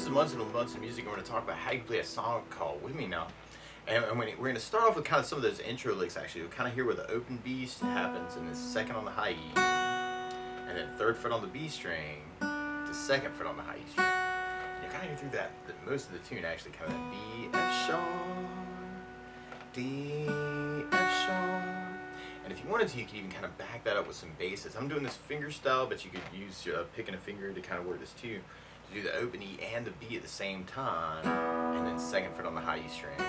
is Munson with Munson Music, and we're going to talk about how you play a song called Wimme now. And we're going to start off with kind of some of those intro licks, actually. We'll kind of hear where the open B happens, and the second on the high E, and then third fret on the B string, to second fret on the high E string. And you kind of hear through that most of the tune, actually, kind of that B, F sharp, D, F sharp. And if you wanted to, you could even kind of back that up with some basses. I'm doing this finger style, but you could use picking a finger to kind of work this too. To do the open E and the B at the same time, and then second fret on the high E string,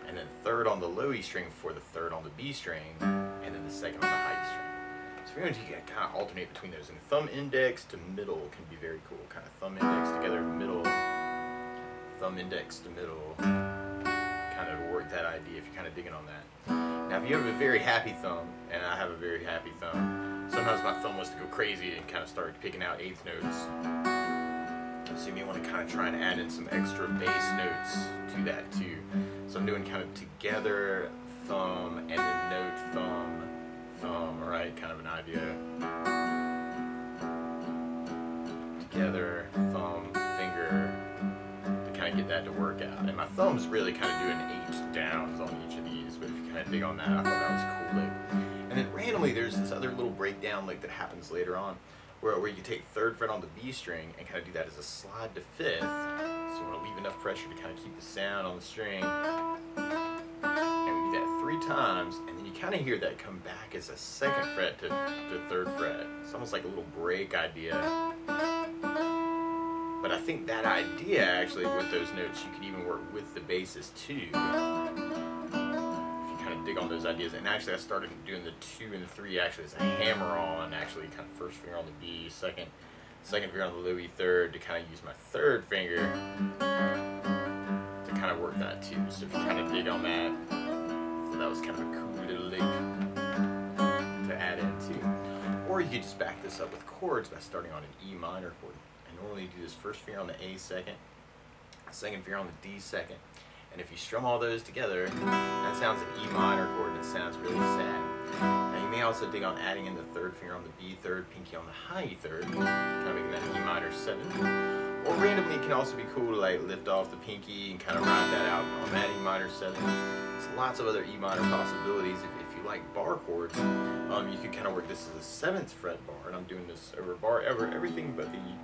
and then third on the low E string for the third on the B string, and then the second on the high E string. So if you want to, you can kind of alternate between those. And thumb index to middle can be very cool. Kind of thumb index together, middle, thumb index to middle. Kind of work that idea if you're kind of digging on that. Now, if you have a very happy thumb, and I have a very happy thumb, sometimes my thumb wants to go crazy and kind of start picking out eighth notes. So you may want to kind of try and add in some extra bass notes to that too. So I'm doing kind of together, thumb, and then note, thumb, thumb, right? Kind of an idea. Together, thumb, finger, to kind of get that to work out. And my thumb's really kind of doing 8 downs on each of these, but if you kind of dig on that, I thought that was a cool lick. And then randomly, there's this other little breakdown lick that happens later on, where you take third fret on the B string and kind of do that as a slide to fifth. So you want to leave enough pressure to kind of keep the sound on the string. And we do that 3 times, and then you kind of hear that come back as a second fret to third fret. It's almost like a little break idea. But I think that idea, actually, with those notes, you could even work with the basses too. Dig on those ideas. And actually I started doing the 2 and the 3 actually as a hammer on, actually kind of first finger on the B, second finger on the low E, third, to kind of use my third finger to kind of work that too. So if you kind of dig on that, so that was kind of a cool little lick to add in too. Or you could just back this up with chords by starting on an E minor chord. And normally you do this first finger on the A second finger on the D second. And if you strum all those together, that sounds an E minor chord, and it sounds really sad. Now you may also dig on adding in the third finger on the B third, pinky on the high E third, kind of making that an E minor 7. Or randomly, it can also be cool to like lift off the pinky and kind of ride that out on that E minor 7. There's lots of other E minor possibilities. If you like bar chords, you could kind of work this as a 7th fret bar, and I'm doing this over everything but the E.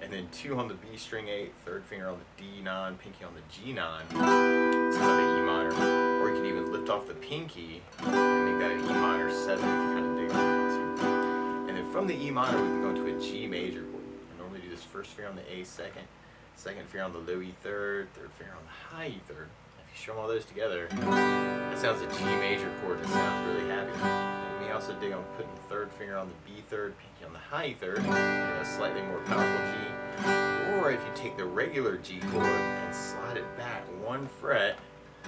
And then 2 on the B string 8, third finger on the D9, pinky on the G9. It's kind of an E minor. Or you could even lift off the pinky and make that an E minor 7 if you kind of dig on that too. And then from the E minor, we can go into a G major chord. I normally do this first finger on the A second finger on the low E third finger on the high E third. If you strum all those together, that sounds a G major chord, and it sounds really happy. We also dig on putting third finger on the B third, pinky on the high E third, a slightly more powerful G. Or if you take the regular G chord and slide it back 1 fret,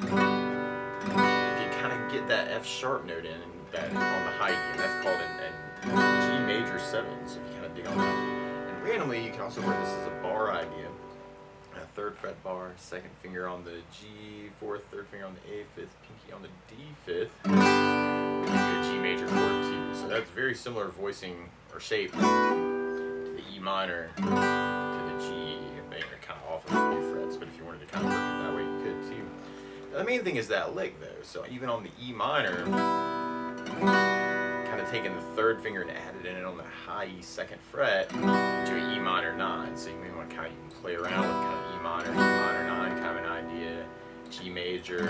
you can kind of get that F sharp note in that on the high E, and that's called a G major 7. So if you kind of dig on that. And randomly, you can also work this as a bar idea. A 3rd fret bar, second finger on the G 4th, third finger on the A 5th, pinky on the D 5th. We can do a G major chord too. So that's very similar voicing or shape to the E minor to the G. They're kind of off of a few frets, but if you wanted to kind of work it that way, you could too. Now, the main thing is that lick though. So even on the E minor, kind of taking the 3rd finger and added in it on the high E 2nd fret to an E minor 9. So you may want to kind of even play around with kind of E minor 9, kind of an idea, G major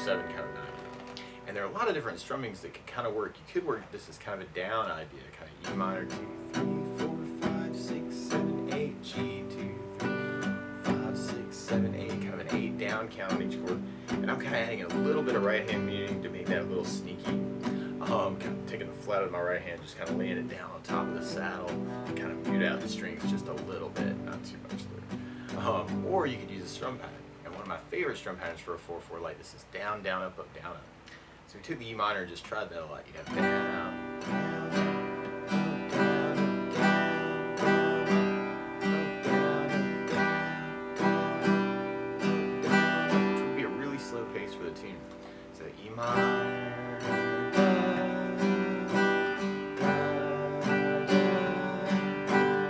7 kind of an idea. And there are a lot of different strummings that could kind of work. You could work this as kind of a down idea, kind of E minor 2, 3, 4, 5, 6, 7, 8, G 2, 3, 5, 6, 7, 8, kind of an 8 down count on each chord. And I'm kind of adding a little bit of right hand muting to make that a little sneaky. Kind of taking the flat of my right hand, just kind of laying it down on top of the saddle, and kind of mute out the strings just a little bit, not too much there. Or you could use a strum pattern. And one of my favorite strum patterns for a 4/4 like this is down, down, up, up, down, up. So we took the E minor and just tried that a lot. You'd have down, down, which would be a really slow pace for the tune. So E minor,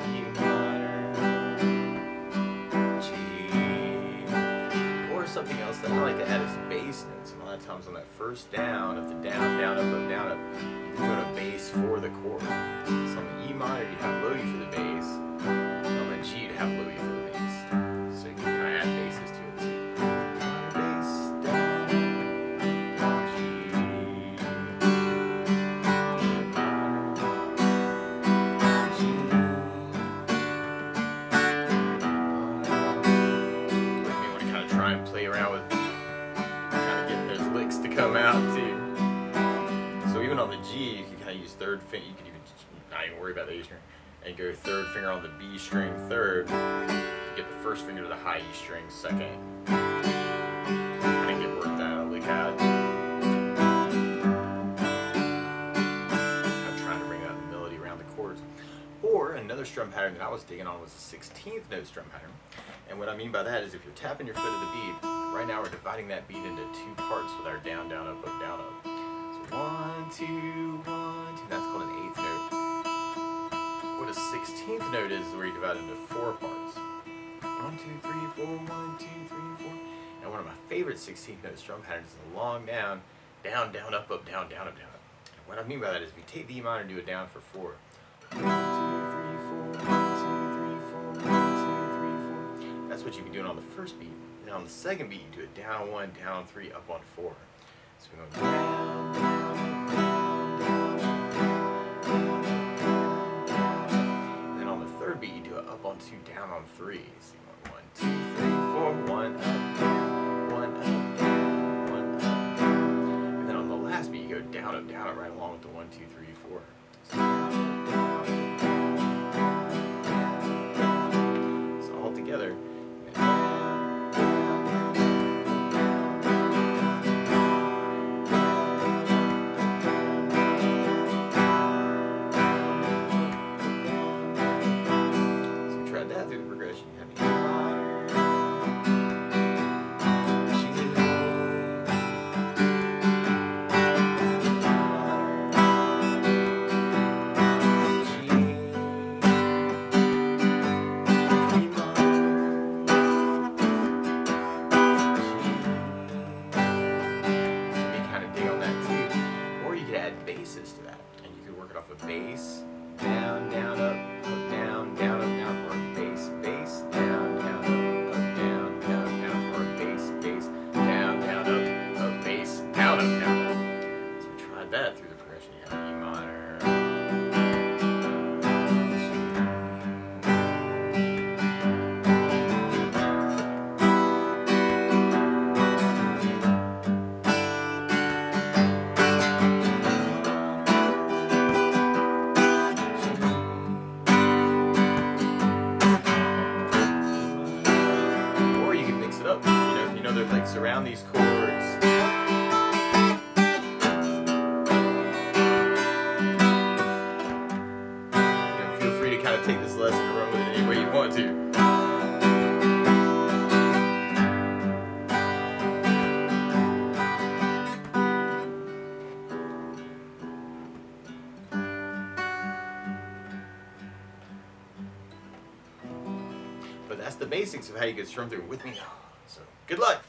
E minor, strums on that first down of the down, down, up, down, up, you can go to bass for the chord. So on the E minor, you have low E for the bass. On the G, you have low E for the bass. So you can kind of add basses to it too. Bass, down, G, try and play around with kind of getting those licks to come out too. So even on the G, you can kind of use third finger. You can even not even worry about the A string and go third finger on the B string third. Get the first finger to the high E string second. Kind of get worked out, lick out. I'm trying to bring out the melody around the chords. Or another strum pattern that I was digging on was the 16th note strum pattern. And what I mean by that is if you're tapping your foot at the beat, right now we're dividing that beat into two parts with our down, down, up, down, up. So 1, 2, 1, 2. That's called an 8th note. What a 16th note is where you divide it into 4 parts. 1, 2, 3, 4, 1, 2, 3, 4. And one of my favorite 16th note strum patterns is the long down, down, down, up, down, down, up, down, up. And what I mean by that is if you take the E minor and do it down for 4. 1, 2, 3, 4, 1, 2, 3, 4, 1, 2, 3, 4. That's what you'd be doing on the first beat. Then on the second beat, you do it down 1, down 3, up on 4. So we're going down, down, down, down, down, down. And then on the third beat, you do it up on 2, down on 3. So you're going 1, 2, 3, 4, 1 up, down, 1 up, down, 1 up, down. And then on the last beat, you go down, up, right along with the 1, 2, 3, 4. So down, down, down, down. So all together. Basses to that, and you could work it off of bass, down, down, up, down, down, up, down, or bass, bass, down, down, up, down, down, down, or bass, bass, down, down, up, bass, down, up, down, up. So we tried that through the progression. You have E minor. Like surround these chords. And feel free to kind of take this lesson and run with it any way you want to. But that's the basics of how you get strummed through with me now. So, good luck!